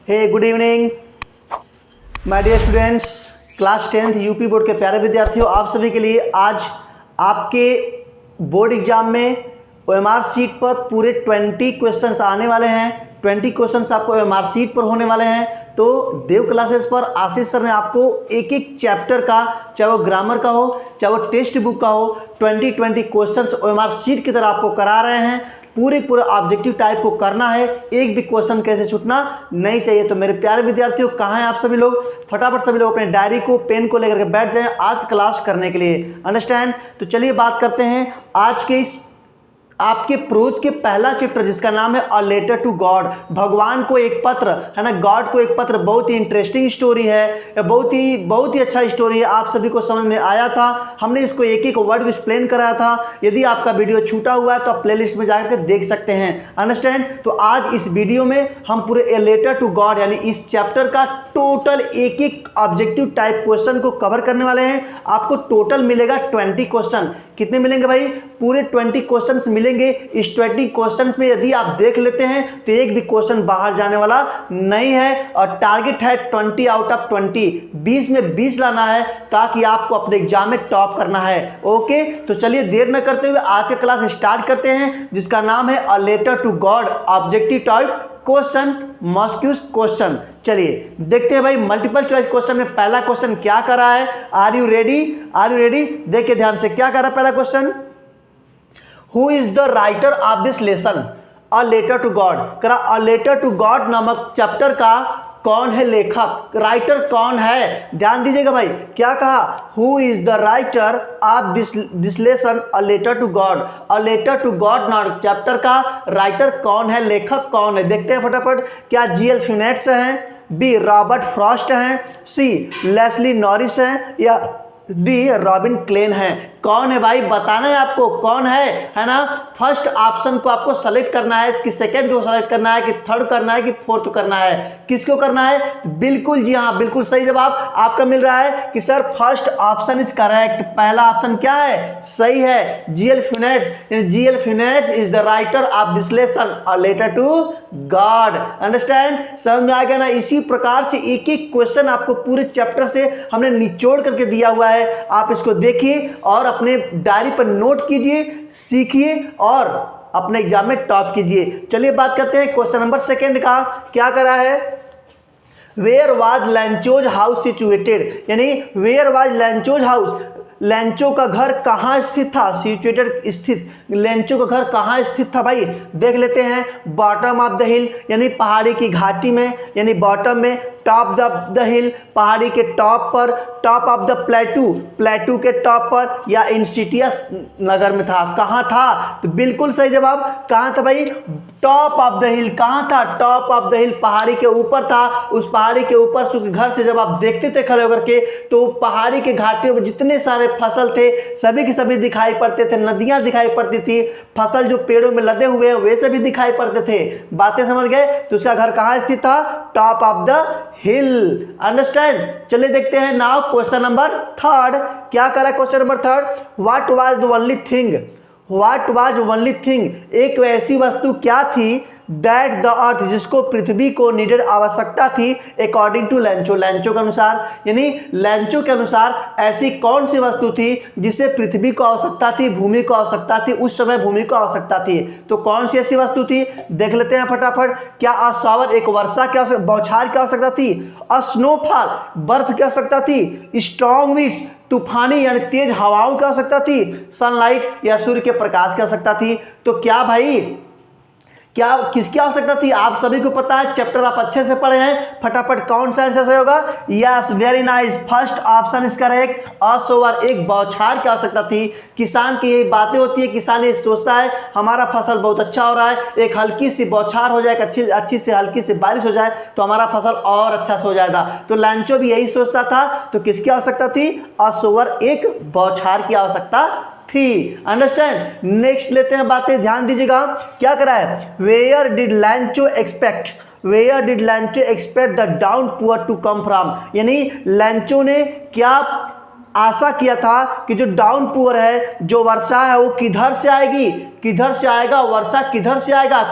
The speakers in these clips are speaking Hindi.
Hey good evening my dear students, class 10th UP board के प्यारे विद्यार्थियों, आप सभी के लिए आज आपके बोर्ड एग्जाम में ओएमआर शीट पर पूरे 20 क्वेश्चंस आने वाले हैं। 20 क्वेश्चंस आपको ओएमआर शीट पर होने वाले हैं। तो देव क्लासेस पर आशीष सर ने आपको एक एक चैप्टर का, चाहे वो ग्रामर का हो चाहे वो टेक्स्ट बुक का हो, 20 क्वेश्चंस ओएमआर शीट की तरह आपको करा रहे हैं। पूरे ऑब्जेक्टिव टाइप को करना है, एक भी क्वेश्चन कैसे छूटना नहीं चाहिए। तो मेरे प्यारे विद्यार्थियों, कहाँ हैं आप सभी लोग? फटाफट सभी लोग अपने डायरी को, पेन को लेकर के बैठ जाएं आज क्लास करने के लिए। अंडरस्टैंड? तो चलिए बात करते हैं आज के इस आपके प्रोज के पहला चैप्टर, जिसका नाम है अ लेटर टू गॉड, भगवान को एक पत्र, है ना, गॉड को एक पत्र। बहुत ही इंटरेस्टिंग स्टोरी है, बहुत ही अच्छा स्टोरी है। आप सभी को समझ में आया था, हमने इसको एक एक वर्ड एक्सप्लेन कराया था। यदि आपका वीडियो छूटा हुआ है तो आप प्लेलिस्ट में जाकर देख सकते हैं। अंडरस्टैंड? तो आज इस वीडियो में हम पूरे ए लेटर टू गॉड यानी इस चैप्टर का टोटल एक एक ऑब्जेक्टिव टाइप क्वेश्चन को कवर करने वाले हैं। आपको टोटल मिलेगा 20 क्वेश्चन। कितने मिलेंगे भाई? पूरे 20 क्वेश्चंस मिलेंगे। इस 20 क्वेश्चंस में यदि आप देख लेते हैं तो एक भी क्वेश्चन बाहर जाने वाला नहीं है, और टारगेट है 20 आउट ऑफ 20, 20 में 20 लाना है, ताकि आपको अपने एग्जाम में टॉप करना है। ओके, तो चलिए देर न करते हुए आज का क्लास स्टार्ट करते हैं, जिसका नाम है a letter to God objective type question, MCQs question. चलिए देखते हैं भाई मल्टीपल चॉइस क्वेश्चन में पहला क्वेश्चन क्या कर रहा है। Are you ready? Are you ready? देखिए ध्यान से, क्या कर रहा है पहला question. Who is the writer of this lesson a letter to God? करा अ लेटर टू गॉड नामक चैप्टर का कौन है लेखक, राइटर कौन है? ध्यान दीजिएगा भाई, क्या कहा? Who is the writer of this lesson a letter to God. A letter to God नामक चैप्टर का राइटर कौन है, लेखक कौन है? देखते हैं फटाफट। क्या जीएल फिनेट्स हैं, बी रॉबर्ट फ्रॉस्ट हैं, सी लेस्ली नॉरिस हैं, या डी रॉबिन क्लेन है? कौन है भाई? बताना है आपको कौन है ना। फर्स्ट ऑप्शन को आपको सेलेक्ट करना है, कि सेकंड को सेलेक्ट करना है, कि थर्ड करना है, कि फोर्थ करना है। किसको करना है? बिल्कुल जी हाँ, बिल्कुल सही जवाब आपका मिल रहा है कि sir first option is correct. पहला ऑप्शन क्या है? सही है, G L Fuentes. G L Fuentes is the writer of this lesson a letter to God. Understand? समझ में आ गया ना? इसी प्रकार से एक एक क्वेश्चन आपको पूरे चैप्टर से हमने निचोड़ करके दिया हुआ है। आप इसको देखिए और अपने डायरी पर नोट कीजिए, सीखिए और अपने एग्जाम में टॉप कीजिए। चलिए बात करते हैं क्वेश्चन नंबर सेकंड का। क्या करा है? वेयर वाज लैंचोज हाउस सिचुएटेड, यानी वेयर वाज लैंचोज हाउस, लैंचो का घर कहाँ स्थित था? सिचुएटेड, स्थित। लैंचो का घर कहाँ स्थित था भाई? देख लेते हैं। बॉटम ऑफ द हिल, यानी पहाड़ी की घाटी में, यानी बॉटम में। टॉप द हिल, पहाड़ी के टॉप पर। टॉप ऑफ द प्लेटू, प्लेटू के टॉप पर, या इंसिटियस नगर में था? कहाँ था? तो बिल्कुल सही जवाब कहाँ था भाई? टॉप ऑफ द हिल। कहाँ था? टॉप ऑफ द हिल, पहाड़ी के ऊपर था। उस पहाड़ी के ऊपर से, उसके घर से जब आप देखते थे खड़े होकर के, तो पहाड़ी के घाटियों में जितने सारे फसल थे सभी के सभी दिखाई पड़ते थे। नदियां दिखाई पड़ती थी, फसल जो पेड़ों में लदे हुए हैं वैसे भी दिखाई पड़ते थे। बातें समझ गए? तो उसका घर कहाँ स्थित था? Top of the hill. Understand? चलिए देखते हैं नाउ क्वेश्चन नंबर थर्ड। क्या करा question number third? What was the only thing, what was only thing, एक ऐसी वस्तु क्या थी दैट द अर्थ, जिसको पृथ्वी को नीडेड आवश्यकता थी, अकॉर्डिंग टू लैंचो, लैंचो के अनुसार, यानी लैंचो के अनुसार ऐसी कौन सी वस्तु थी जिसे पृथ्वी को आवश्यकता थी, भूमि को आवश्यकता थी, उस समय भूमि को आवश्यकता थी। तो कौन सी ऐसी वस्तु थी? देख लेते हैं फटाफट। क्या अ शावर, एक वर्षा की बौछार की आवश्यकता थी? अ स्नोफॉल, बर्फ की आवश्यकता थी? स्ट्रॉन्ग विंड्स, तूफानी यानी तेज हवाओं की आवश्यकता थी? सनलाइट या सूर्य के प्रकाश की आवश्यकता थी? तो क्या भाई, क्या किसकी आवश्यकता थी? आप सभी को पता है, चैप्टर आप अच्छे से पढ़े हैं। फटाफट कौन सा आंसर सही होगा? Yes, very nice, first option is correct. A shower, एक बौछार की आवश्यकता थी। किसान की यही बातें होती है, किसान ये सोचता है हमारा फसल बहुत अच्छा हो रहा है, एक हल्की सी बौछार हो जाए, अच्छी से हल्की सी बारिश हो जाए तो हमारा फसल और अच्छा से हो जाएगा। तो लैंचो भी यही सोचता था। तो किसकी आवश्यकता थी? अ शावर, एक बौछार की आवश्यकता थी। अंडरस्टैंड? नेक्स्ट लेते हैं बातें, ध्यान दीजिएगा। क्या करा है? Where did Lencho expect, where did Lencho expect the downpour to come from, यानी लैंचो ने क्या आशा किया था कि जो डाउनपोर है, जो वर्षा है, वो किधर से आएगी, किधर से आएगा, वर्षा किधर से आएगा,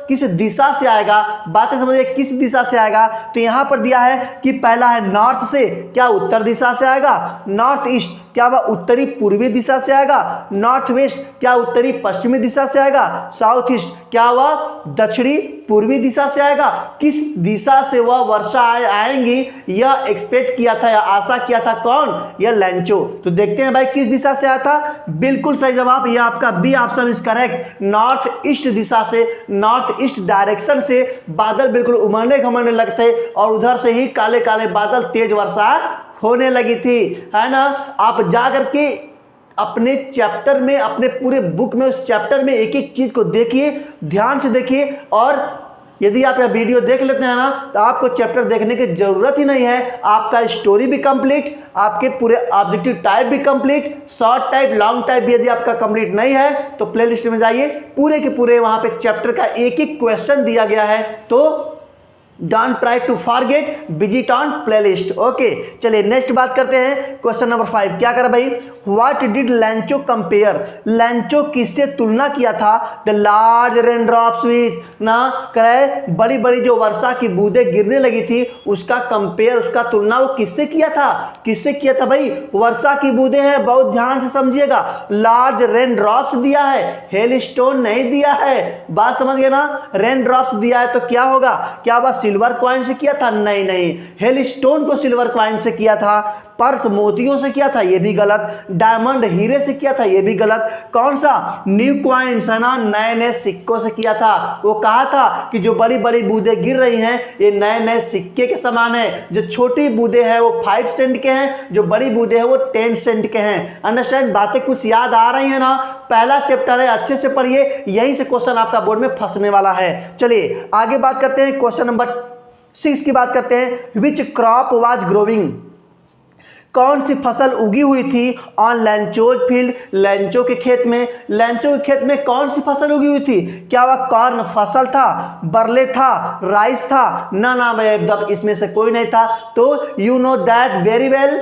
किस दिशा से आएगा, बातें समझिए, किस दिशा से आएगा। तो यहाँ पर दिया है कि पहला है नॉर्थ से, क्या उत्तर दिशा से आएगा, नॉर्थ ईस्ट क्या वह उत्तरी पूर्वी दिशा से आएगा, नॉर्थ वेस्ट क्या उत्तरी पश्चिमी दिशा से आएगा, साउथ ईस्ट क्या वह दक्षिणी पूर्वी दिशा से आएगा। किस दिशा से वह वर्षा आएंगी यह एक्सपेक्ट किया था या आशा किया था कौन, यह लैंचो। तो देखते हैं भाई किस दिशा से आया था, बिल्कुल सही जवाब यह आपका B option is correct. North east दिशा से, नॉर्थ ईस्ट डायरेक्शन से बादल बिल्कुल उमड़ने घमड़ने लगते और उधर से ही काले काले बादल, तेज वर्षा होने लगी थी, है ना। आप जाकर के अपने चैप्टर में, अपने पूरे बुक में, उस चैप्टर में एक एक चीज को देखिए, ध्यान से देखिए। और यदि आप यह वीडियो देख लेते हैं ना तो आपको चैप्टर देखने की जरूरत ही नहीं है। आपका स्टोरी भी कंप्लीट, आपके पूरे ऑब्जेक्टिव टाइप भी complete, short type, long type भी यदि आपका कंप्लीट नहीं है तो प्लेलिस्ट में जाइए, पूरे के पूरे वहां पे चैप्टर का एक एक क्वेश्चन दिया गया है। तो don't try to forget, visit on playlist. Okay, चलिए नेक्स्ट बात करते हैं। क्वेश्चन नंबर 5 क्या करा भाई, what did Lencho compare, Lencho किससे तुलना किया था, the large rain drops with, ना करे बड़ी बड़ी जो वर्षा की बूंदें गिरने लगी थी उसका कंपेयर, उसका तुलना वो किससे किया था, किससे किया था भाई, वर्षा की बूंदें हैं, बहुत ध्यान से समझिएगा। लार्ज रेन ड्रॉप्स दिया है, हेल स्टोन नहीं दिया है, बात समझ गए ना। रेन ड्रॉप्स दिया है तो क्या होगा, क्या वह सिल्वर कॉइन से किया था, नहीं, हेल स्टोन को सिल्वर कॉइन से किया था, पर्स मोतियों से किया था, यह भी गलत, डायमंड हीरे से किया था, यह भी गलत, कौन सा, न्यू कॉइन्स है ना, नए नए सिक्कों से किया था। वो कहा था कि जो बड़ी बड़ी बूंदें गिर रही हैं ये नए नए सिक्के के समान है, जो छोटी बूंदें हैं वो 5 सेंट के हैं, जो बड़ी बूंदें हैं वो 10 सेंट के हैं। अंडरस्टैंड, बातें कुछ याद आ रही है ना। पहला चैप्टर है, अच्छे से पढ़िए, यहीं से क्वेश्चन आपका बोर्ड में फंसने वाला है। चलिए आगे बात करते हैं, क्वेश्चन नंबर 6 की बात करते हैं। विच क्रॉप वाज ग्रोविंग, कौन सी फसल उगी हुई थी ऑन लैंचोज फील्ड, लैंचो के खेत में, लैंचो के खेत में कौन सी फसल उगी हुई थी, क्या वह कॉर्न फसल था, बरले था, राइस था, ना भाई इसमें से कोई नहीं था। तो you know that very well,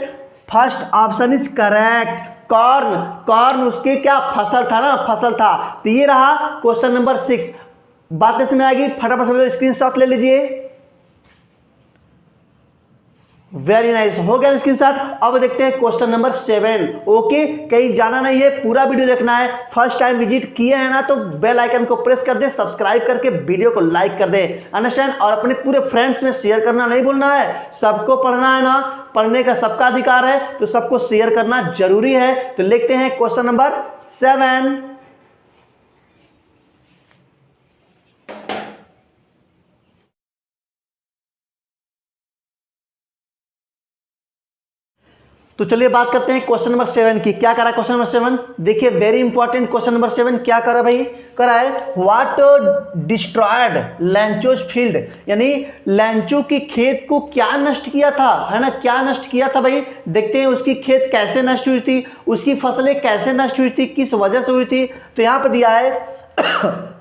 first option is correct, corn, corn उसके क्या फसल था ना, फसल था। तो ये रहा क्वेश्चन नंबर 6। बात इसमें आएगी, फटाफट से स्क्रीनशॉट ले लीजिए। वेरी नाइस, हो गया स्क्रीनशॉट। अब देखते हैं क्वेश्चन नंबर 7। ओके, कहीं जाना नहीं है, पूरा वीडियो देखना है। फर्स्ट टाइम विजिट किए हैं ना तो बेल आइकन को प्रेस कर दे, सब्सक्राइब करके वीडियो को लाइक कर दे, अंडरस्टैंड। और अपने पूरे फ्रेंड्स में शेयर करना नहीं भूलना है, सबको पढ़ना है ना, पढ़ने का सबका अधिकार है तो सबको शेयर करना जरूरी है। तो लिखते हैं क्वेश्चन नंबर 7। तो चलिए बात करते हैं क्वेश्चन नंबर 7 की। क्या करा क्वेश्चन नंबर 7, देखिए वेरी इंपॉर्टेंट क्वेश्चन नंबर 7 क्या करा भाई, करा है व्हाट डिस्ट्रॉयड लैंचोज फील्ड, यानी लैंचो की खेत को क्या नष्ट किया था, है ना, क्या नष्ट किया था भाई। देखते हैं उसकी खेत कैसे नष्ट हुई थी, उसकी फसलें कैसे नष्ट हुई थी, किस वजह से हुई थी। तो यहाँ पर दिया है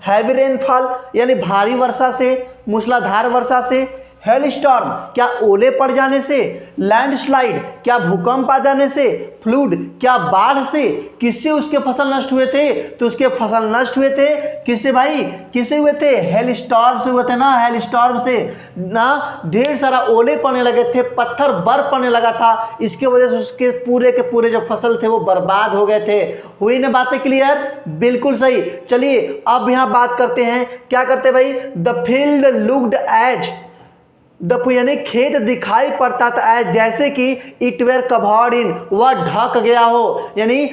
हैवी रेनफॉल यानी भारी वर्षा से, मूसलाधार वर्षा से, हेल स्टॉर्म क्या ओले पड़ जाने से, लैंडस्लाइड क्या भूकंप आ जाने से, फ्लूड क्या बाढ़ से। किससे उसके फसल नष्ट हुए थे, तो उसके फसल नष्ट हुए थे किससे भाई, किससे हुए थे, हेल स्टॉर्म से हुए थे ना, हेल स्टॉर्म से ना ढेर सारा ओले पड़ने लगे थे, पत्थर बर्फ पड़ने लगा था, इसके वजह से उसके पूरे के पूरे जो फसल थे वो बर्बाद हो गए थे। हुई ना बातें क्लियर, बिल्कुल सही। चलिए अब यहाँ बात करते हैं, क्या करते भाई, द फील्ड लुक्ड एज, यानी खेत दिखाई पड़ता था जैसे कि इट वेर कवर्ड इन, वह ढक गया हो, यानी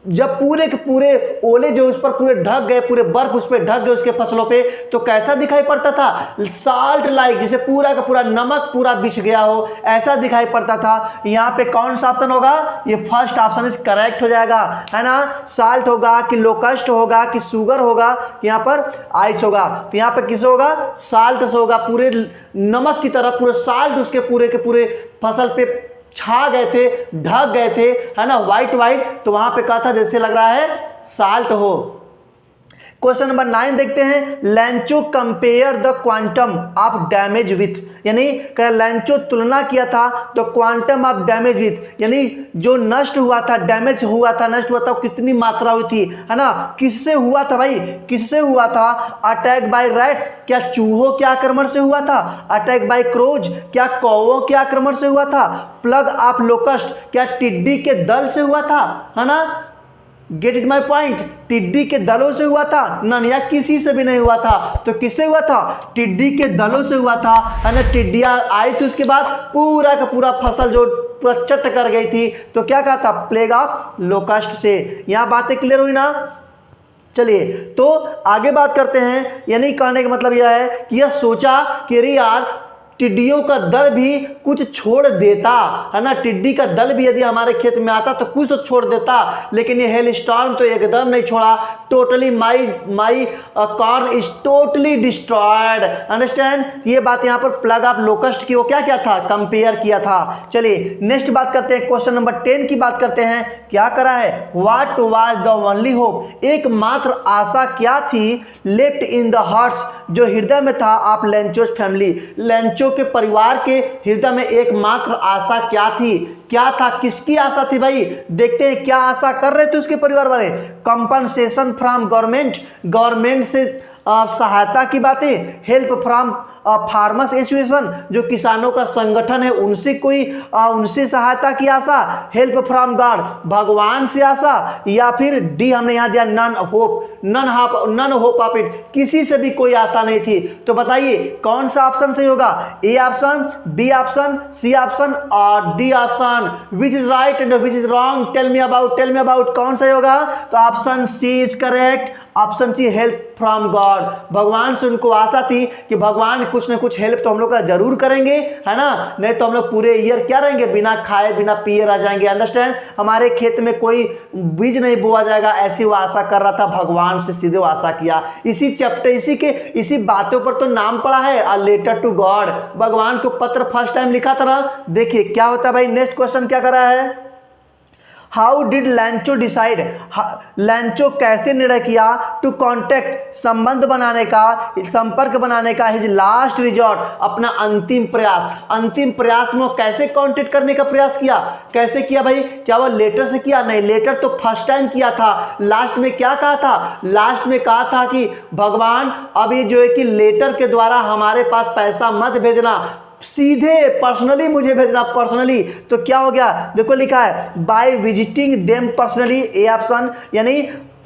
जब पूरे के पूरे ओले जो उस पर पूरे ढक गए, पूरे बर्फ उस पर ढक गए उसके फसलों पे, तो कैसा दिखाई पड़ता था, साल्ट लाइक, जैसे पूरा का पूरा नमक पूरा बिछ गया हो, ऐसा दिखाई पड़ता था। यहाँ पे कौन सा ऑप्शन होगा, ये फर्स्ट ऑप्शन इज करेक्ट हो जाएगा, है ना। साल्ट होगा कि लोकस्ट होगा कि शुगर होगा, यहाँ पर आइस होगा, तो यहाँ पे किस होगा, साल्ट से होगा, पूरे नमक की तरह पूरे साल्ट उसके पूरे के पूरे फसल पे छा गए थे, ढक गए थे, है ना, वाइट वाइट। तो वहां पे कहा था जैसे लग रहा है साल्ट हो। क्वेश्चन नंबर 9 देखते हैं, लैंचो compare the quantum of damage with, यानी लैंचो तुलना किया था तो क्वांटम ऑफ डैमेज विथ, यानी जो नष्ट हुआ था, डैमेज हुआ था, नष्ट हुआ था, कितनी मात्रा हुई थी, है ना। किससे हुआ था भाई, किससे हुआ था? अटैक बाय रैट्स, क्या चूहों के आक्रमण से हुआ था? अटैक बाय क्रोज, क्या कौवों के आक्रमण से हुआ था? प्लग ऑफ लोकस्ट, क्या टिड्डी के दल से हुआ था, है ना। गेट इट माई पॉइंट, टिड्डी के दलों से हुआ था? नन, या किसी से भी नहीं हुआ था। तो किससे हुआ था? टिड्डी के दलों से हुआ था, है ना। टिड्डियां आई थी, उसके बाद पूरा का पूरा फसल जो पूरा चट कर गई थी, तो क्या कहा था? प्लेग ऑफ लोकस्ट से। यहां बातें क्लियर हुई ना। चलिए तो आगे बात करते हैं, यानी कहने का मतलब यह है कि यह सोचा कि अरे यार टिड्डियों का दल भी कुछ छोड़ देता, है ना। टिड्डी का दल भी यदि हमारे खेत में आता तो कुछ तो छोड़ देता, लेकिन ये हेल स्टॉर्म तो एकदम नहीं छोड़ा। Totally my corn is totally destroyed, understand. ये बात यहाँ पर प्लग ऑफ लोकस्ट की वो क्या था? कंपेयर किया था। चलिए नेक्स्ट बात करते हैं, क्वेश्चन नंबर 10 की बात करते हैं। क्या करा है? What was the only hope, एकमात्र आशा क्या थी? लेफ्ट इन द हार्ट्स, जो हृदय में था आप लैंचोस फैमिली, लैंचो के परिवार के हृदय में एकमात्र आशा क्या थी? क्या था? किसकी आशा थी भाई? देखते हैं क्या आशा कर रहे थे उसके परिवार वाले। कंपनसेशन फ्रॉम गवर्नमेंट, गवर्नमेंट से सहायता की बातें। हेल्प फ्रॉम फार्मर्स एसोसिएशन, जो किसानों का संगठन है, उनसे कोई उनसे सहायता की आशा। हेल्प फ्रॉम गॉड, भगवान से आशा। या फिर डी हमने यहाँ दिया none hope, none hope of it, किसी से भी कोई आशा नहीं थी। तो बताइए कौन सा ऑप्शन सही होगा? A option, B option, C option और D option. Which is right and which is wrong? Tell me about कौन सही होगा? तो option C is correct. Option C, help from God, भगवान से उनको आशा थी कि भगवान कुछ न कुछ हेल्प तो हम लोग का जरूर करेंगे, है ना। नहीं तो हम लोग पूरे ईयर क्या रहेंगे? बिना खाए बिना पिए रह जाएंगे, अंडरस्टैंड। हमारे खेत में कोई बीज नहीं बोआ जाएगा, ऐसी वो आशा कर रहा था। भगवान से सीधे वो आशा किया। इसी चैप्टर इसी बातों पर तो नाम पड़ा है अ लेटर टू गॉड, भगवान को पत्र फर्स्ट टाइम लिखा था ना। देखिए क्या होता है भाई। नेक्स्ट क्वेश्चन क्या करा है? हाउ डिड लैंचो डिसाइड, लैंचो कैसे निर्णय किया टू कॉन्टैक्ट, संबंध बनाने का, संपर्क बनाने का, हिज लास्ट रिजॉर्ट, अपना अंतिम प्रयास में वो कैसे कॉन्टैक्ट करने का प्रयास किया? कैसे किया भाई? क्या वो लेटर से किया? नहीं, लेटर तो फर्स्ट टाइम किया था। लास्ट में क्या कहा था? लास्ट में कहा था कि भगवान अब ये जो है कि लेटर के द्वारा हमारे पास पैसा मत भेजना, सीधे पर्सनली मुझे भेजना, पर्सनली। तो क्या हो गया? देखो लिखा है by visiting them personally, A option, यानी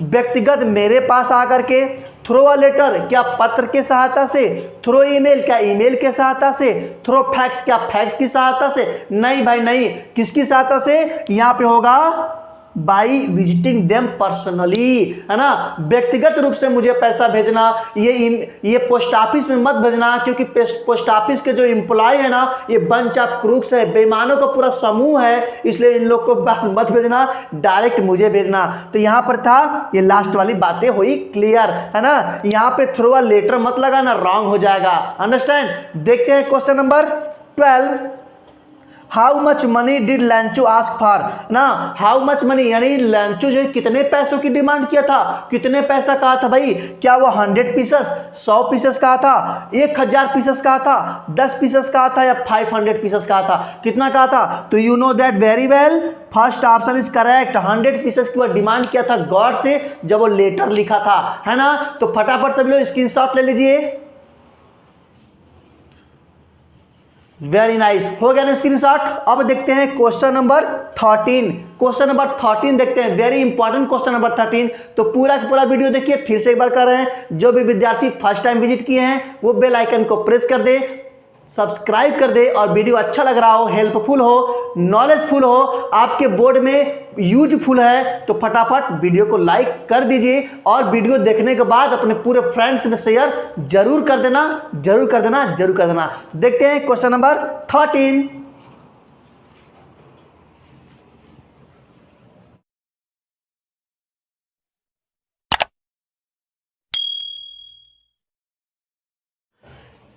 व्यक्तिगत मेरे पास आकर के। थ्रो अ लेटर, क्या पत्र के सहायता से? थ्रो ईमेल, क्या ईमेल के सहायता से? थ्रो फैक्स, क्या फैक्स की सहायता से? नहीं भाई नहीं, किसकी सहायता से? यहां पे होगा बाई विजिटिंग देम पर्सनली, है ना। व्यक्तिगत रूप से मुझे पैसा भेजना, ये पोस्ट ऑफिस में मत भेजना, क्योंकि पोस्ट ऑफिस के जो एम्प्लॉय है ना, ये बंच ऑफ क्रूक्स है, बेईमानों का पूरा समूह है, इसलिए इन लोग को मत भेजना, डायरेक्ट मुझे भेजना। तो यहाँ पर था, ये लास्ट वाली बातें हुई क्लियर, है ना। यहाँ पे थ्रू अ लेटर मत लगाना, रॉन्ग हो जाएगा, अंडरस्टैंड। देखते हैं question number 12। How much money did लैंचो ask for ना। हाउ मच मनी, यानी लैंचो जो है कितने पैसों की डिमांड किया था? कितने पैसा कहा था भाई? क्या वो 100 पीसेस, 100 पीसेस कहा था, 1000 पीसेस कहा था, 10 पीसेस कहा था, या 500 पीसेस कहा था? कितना कहा था? तो you know that very well, first option is correct. 100 pieces की वो डिमांड किया था गॉड से जब वो लेटर लिखा था, है ना। तो फटाफट सभी लोग स्क्रीनशॉट ले लीजिए। वेरी नाइस, हो गया ना स्क्रीनशॉट। अब देखते हैं क्वेश्चन नंबर 13। क्वेश्चन नंबर 13 देखते हैं, वेरी इंपॉर्टेंट क्वेश्चन नंबर 13। तो पूरा का पूरा वीडियो देखिए, फिर से एक बार कर रहे हैं। जो भी विद्यार्थी फर्स्ट टाइम विजिट किए हैं वो बेल आइकन को प्रेस कर दे, सब्सक्राइब कर दे, और वीडियो अच्छा लग रहा हो, हेल्पफुल हो, नॉलेजफुल हो, आपके बोर्ड में यूजफुल है, तो फटाफट वीडियो को लाइक कर दीजिए। और वीडियो देखने के बाद अपने पूरे फ्रेंड्स में शेयर जरूर कर देना, जरूर कर देना, जरूर कर देना। देखते हैं क्वेश्चन नंबर 13।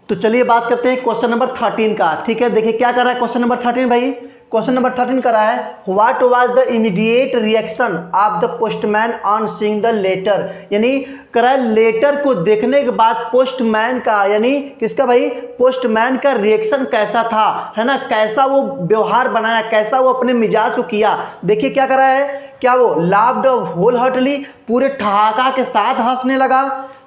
तो चलिए बात करते हैं क्वेश्चन नंबर 13 का। ठीक है, देखिए क्या कर रहा है क्वेश्चन नंबर 13 भाई। क्वेश्चन नंबर 13 करा है, what was the immediate reaction of the postman on seeing the letter, यानी करा लेटर को देखने के बाद पोस्टमैन का, यानी किसका भाई, पोस्टमैन का रिएक्शन कैसा था, है ना, कैसा वो व्यवहार बनाया, कैसा वो अपने मिजाज को किया। देखिए क्या करा है, क्या वो लाफ्ड होल हार्टली, पूरे ठहाका के साथ हंसने लगा,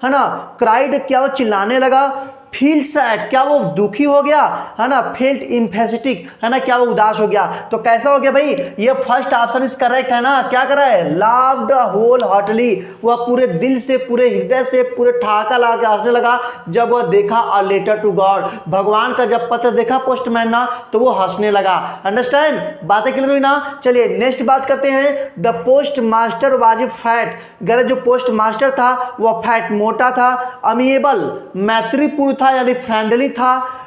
है ना, क्राइड, क्या वो चिल्लाने लगा, फील सैड, क्या वो दुखी हो गया, है ना, फेल्ट इम्फेसिटिक, है ना, क्या वो उदास हो गया। तो कैसा हो गया भाई, ये फर्स्ट ऑप्शन इज करेक्ट है ना, क्या करा है, लाफ्ड होल हार्टली, वह पूरे दिल से, पूरे हृदय से, पूरे ठहाका ला के हंसने लगा जब वह देखा अ लेटर टू गॉड, भगवान का जब पत्र देखा पोस्टमैन ना तो वो हंसने लगा। अंडरस्टैंड, बातें क्लियर हुई ना। चलिए नेक्स्ट बात करते हैं, the post master was fat, गलत, जो पोस्ट मास्टर था वह फैट, मोटा था, अमिएबल, मैत्रीपूर्ण था यानी फ्रेंडली था।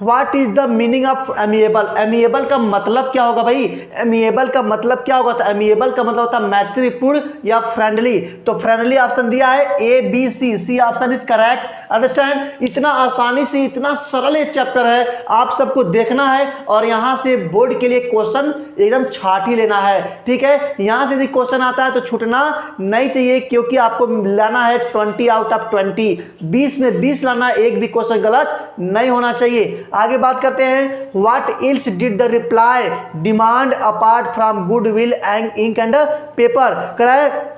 What is the meaning of amiable, amiable का मतलब क्या होगा भाई, एमिएबल का मतलब क्या होगा, तो एमिएबल का मतलब होता है मैत्रीपूर्ण या फ्रेंडली, तो फ्रेंडली ऑप्शन दिया है A B C, C option is correct. Understand, इतना आसानी से, इतना सरल ये चैप्टर है, आप सबको देखना है और यहाँ से बोर्ड के लिए क्वेश्चन एकदम छाट ही लेना है, ठीक है। यहाँ से यदि क्वेश्चन आता है तो छूटना नहीं चाहिए, क्योंकि आपको लाना है 20 आउट ऑफ 20, 20 में 20 लाना, एक भी क्वेश्चन गलत नहीं होना चाहिए। आगे बात करते हैं, what else did the reply demand apart from goodwill and ink and paper, कराए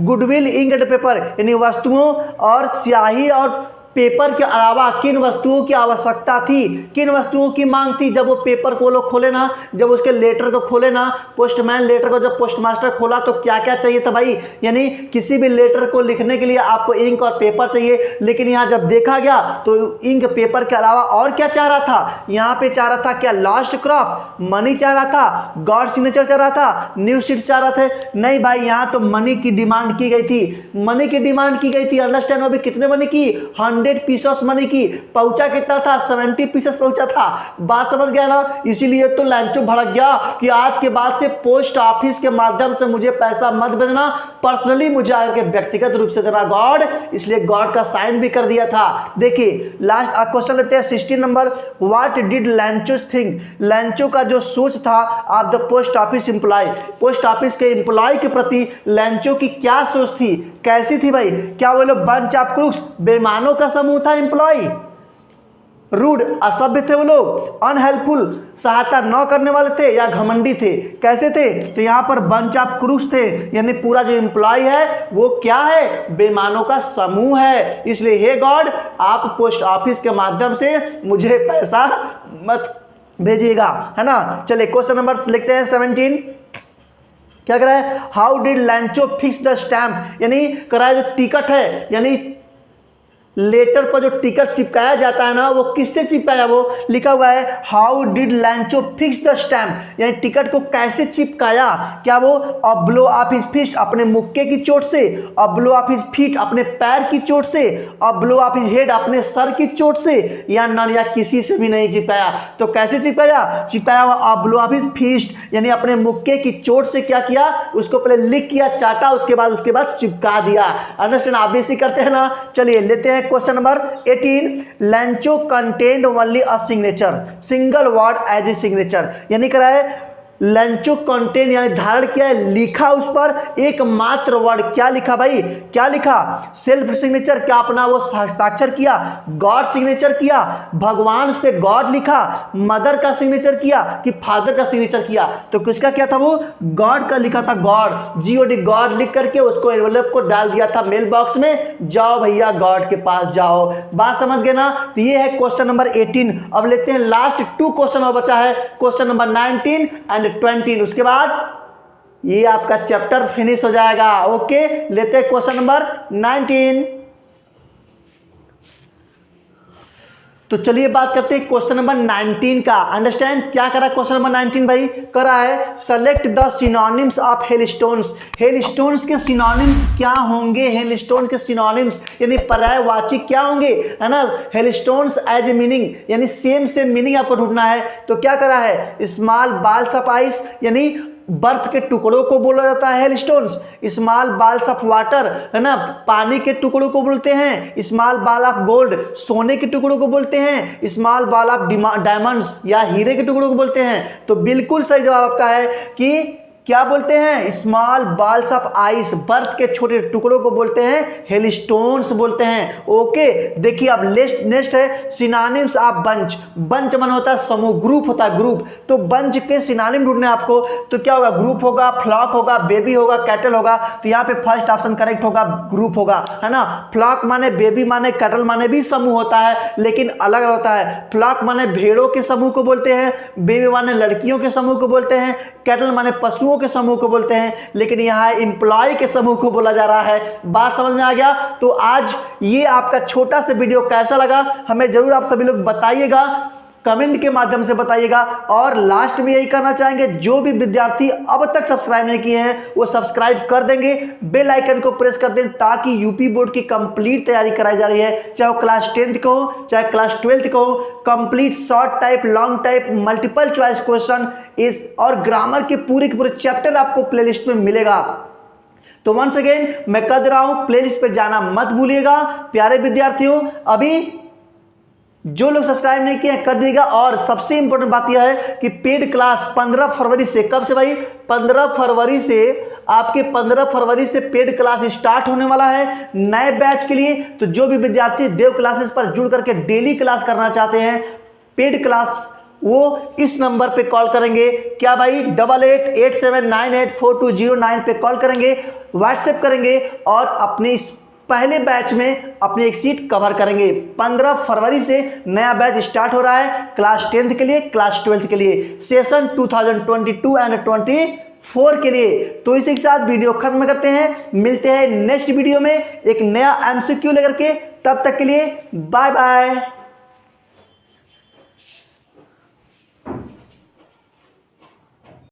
गुडविल इंक एंड पेपर, यानी वस्तुओं और स्याही और पेपर के अलावा किन वस्तुओं की आवश्यकता थी, किन वस्तुओं की मांग थी। जब वो पेपर को लोग खोले ना, जब उसके लेटर को खोले ना, पोस्टमैन लेटर को जब पोस्टमास्टर खोला तो क्या क्या चाहिए था भाई, यानी किसी भी लेटर को लिखने के लिए आपको इंक और पेपर चाहिए, लेकिन यहाँ जब देखा गया तो इंक पेपर के अलावा और क्या चाह रहा था, यहाँ पे चाह रहा था क्या, लास्ट क्रॉप, मनी चाह रहा था, गॉड सिग्नेचर चाह रहा था, न्यू शीट चाह रहा था, नहीं भाई, यहाँ तो मनी की डिमांड की गई थी, मनी की डिमांड की गई थी। अंडरस्टैंड, वो भी कितने मनी की, 100 पीसेस मनी की, पहुंचा कितना था, 70 पीसेस पहुंचा था, बात समझ गया ना। इसीलिए तो लैंचो भड़क गया कि आज के बाद से पोस्ट ऑफिस के माध्यम से मुझे पैसा मत भेजना, पर्सनली मुझे आके व्यक्तिगत रूप से देना गॉड, इसलिए गॉड का साइन भी कर दिया था। देखिए लास्ट क्वेश्चन लेते हैं 16 number, what did Lencho think, Lencho का जो सोच था of the post office employ, post office के एम्प्लॉय के प्रति लैंचो की क्या सोच थी, कैसी थी भाई, क्या वो लोग बंच ऑफ क्रूक्स, बेईमानों का समूह था एम्प्लॉय, रूड, असभ्य थे वो लोग, अनहेल्पफुल, सहायता न करने वाले थे, या घमंडी थे, कैसे थे, तो यहाँ पर बंच ऑफ क्रूक्स थे, यानी पूरा जो एम्प्लॉय है वो क्या है, बेईमानों का समूह है। इसलिए हे गॉड, आप पोस्ट ऑफिस के माध्यम से मुझे पैसा मत भेजिएगा, है ना। चलिए क्वेश्चन नंबर लिखते हैं 17, क्या करा है, how did लैंचो fix the stamp, यानी करा जो टिकट है, यानी लेटर पर जो टिकट चिपकाया जाता है ना, वो किससे चिपकाया, वो लिखा हुआ है how did लैंचो fix the stamp, यानी टिकट को कैसे चिपकाया, क्या वो ब्लो ऑफ हिज फिस्ट, अपने मुक्के की चोट से, ब्लो ऑफ हिज फीट, अपने पैर की चोट से, ब्लो ऑफ हिज हेड, अपने सर की चोट से, या नन, या किसी से भी नहीं चिपकाया। तो कैसे चिपकाया, चिपकाया हुआ ब्लो ऑफ हिज फिस्ट, यानी अपने मुक्के की चोट से क्या किया, उसको पहले लिख किया, चाटा, उसके बाद चिपका दिया। अंडरस्टैंड, आप भी इसी करते हैं ना। चलिए लेते हैं question number 18, Lencho contained only a signature, single word as a signature, यानी क्या है, लैंचो कंटेन यानी धारण किया है, लिखा उस पर एकमात्र वर्ड, क्या लिखा भाई, क्या लिखा, सेल्फ सिग्नेचर, क्या अपना वो हस्ताक्षर किया, गॉड सिग्नेचर किया, भगवान उस पर गॉड लिखा, मदर का सिग्नेचर किया कि फादर का सिग्नेचर किया, तो किसका क्या था, वो गॉड का लिखा था, गॉड, GOD, गॉड लिख करके उसको एनवेलप को डाल दिया था मेल बॉक्स में, जाओ भैया गॉड के पास जाओ। बात समझ गए ना। तो ये है क्वेश्चन नंबर 18। अब लेते हैं लास्ट 2 क्वेश्चन और बचा है, क्वेश्चन नंबर 19 एंड 20, उसके बाद ये आपका चैप्टर फिनिश हो जाएगा। ओके, लेते हैं क्वेश्चन नंबर 19। तो चलिए बात करते हैं क्वेश्चन नंबर 19 का। अंडरस्टैंड, क्या करा क्वेश्चन नंबर 19 भाई, करा है सेलेक्ट द सिनोनिम्स ऑफ हेलस्टोन्स, हेलस्टोन्स के सिनोनिम्स क्या होंगे, हेलस्टोन के सिनोनिम्स यानी पर्यायवाची क्या होंगे, है ना। हेलस्टोन्स एज ए मीनिंग, यानी सेम मीनिंग आपको ढूंढना है। तो क्या करा है, स्मॉल बॉल्स ऑफ आइस, यानी बर्फ के टुकड़ों को बोला जाता है हेलस्टोन्स। स्मॉल बॉल्स ऑफ वाटर, है ना, पानी के टुकड़ों को बोलते हैं। स्मॉल बॉल ऑफ गोल्ड, सोने के टुकड़ों को बोलते हैं। स्मॉल बॉल ऑफ डायमंड्स या हीरे के टुकड़ों को बोलते हैं। तो बिल्कुल सही जवाब आपका है कि क्या बोलते हैं, स्मॉल बॉल्स ऑफ आइस, बर्फ के छोटे टुकड़ों को बोलते हैं हेलस्टोन्स बोलते हैं। ओके, देखिए अब नेक्स्ट है सिनोनिम्स ऑफ बंच। बंच मन होता है समूह, ग्रुप होता है ग्रुप। तो बंच के सिनोनिम ढूंढने आपको, तो क्या होगा, ग्रुप होगा, फ्लॉक होगा, बेबी होगा, कैटल होगा। तो यहाँ पे फर्स्ट ऑप्शन करेक्ट होगा, ग्रुप होगा, है ना। फ्लॉक माने बेबी माने कैटल माने भी समूह होता है, लेकिन अलग अलग होता है। फ्लॉक माने भेड़ों के समूह को बोलते हैं, बेबी माने लड़कियों के समूह को बोलते हैं, कैटल माने पशुओं के समूह को बोलते हैं, लेकिन यहाँ एम्प्लॉय के समूह को बोला जा रहा है। बात समझ में आ गया। तो आज ये आपका छोटा सा वीडियो कैसा लगा हमें जरूर आप सभी लोग बताइएगा, कमेंट के माध्यम से बताइएगा। और लास्ट में यही करना चाहेंगे, जो भी विद्यार्थी अब तक सब्सक्राइब नहीं किए हैं वो सब्सक्राइब कर देंगे, बेल आइकन को प्रेस कर दें, ताकि यूपी बोर्ड की कंप्लीट तैयारी कराई जा रही है, चाहे वो क्लास 10th को हो चाहे क्लास 12th को हो। Complete short type, long type, multiple choice question इस और ग्रामर के पूरे चैप्टर आपको प्लेलिस्ट में मिलेगा। तो वंस अगेन मैं कर दे रहा हूं, प्लेलिस्ट पे जाना मत भूलिएगा प्यारे विद्यार्थियों। अभी जो लोग सब्सक्राइब नहीं किए कर दीजिएगा। और सबसे इंपॉर्टेंट बात यह है कि पेड क्लास 15 फरवरी से, कब से भाई, 15 फरवरी से आपके 15 फरवरी से पेड क्लास स्टार्ट होने वाला है नए बैच के लिए। तो जो भी विद्यार्थी देव क्लासेस पर जुड़ करके डेली क्लास करना चाहते हैं पेड क्लास, वो इस नंबर पे कॉल करेंगे, क्या भाई, 8887984209 पे कॉल करेंगे, व्हाट्सएप करेंगे और अपने इस पहले बैच में अपनी एक सीट कवर करेंगे। 15 फरवरी से नया बैच स्टार्ट हो रहा है क्लास 10th के लिए, क्लास 12th के लिए, सेशन 2022 एंड 24 के लिए। तो इसी के साथ वीडियो खत्म करते हैं, मिलते हैं नेक्स्ट वीडियो में एक नया MCQ लेकर के। तब तक के लिए बाय बाय।